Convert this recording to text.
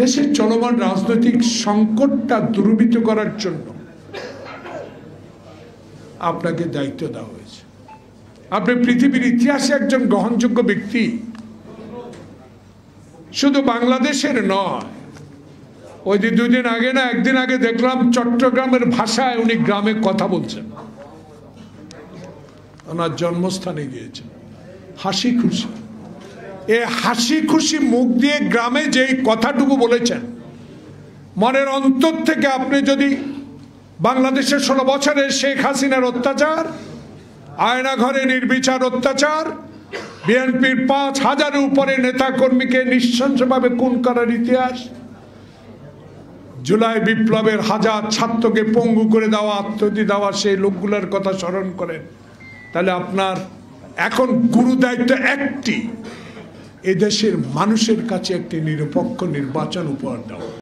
দেশের চলমান রাজনৈতিক সংকটটা দূরীভূত করার জন্য আপনাকে দায়িত্ব দেওয়া হয়েছে। আপনি পৃথিবীর ইতিহাসে একজন গ্রহণযোগ্য ব্যক্তি, শুধু বাংলাদেশের নয়। ওই যে একদিন আগে দেখলাম চট্টগ্রামের ভাষায় উনি গ্রামে কথা বলছেন, ওনার জন্মস্থানে গিয়েছেন, হাসি খুশি। এ হাসি খুশি মুখ দিয়ে গ্রামে যেই কথাটুকু বলেছেন, মনের অন্তর থেকে আপনি যদি বাংলাদেশের 16 বছরের শেখ হাসিনার অত্যাচার, আয়না ঘরে নির্বিচার অত্যাচার, বিএনপির 5000-এর উপরে নেতা কর্মীকে নৃশংসভাবে খুন করার ইতিহাস, জুলাই বিপ্লবের 1000 ছাত্রকে পঙ্গু করে দেওয়া, আত্মহত্যা দেওয়া সেই লোকগুলোর কথা স্মরণ করেন, তাহলে আপনার এখন গুরু দায়িত্ব একটি, এদেশের মানুষের কাছে একটি নিরপেক্ষ নির্বাচন উপহার দেওয়া।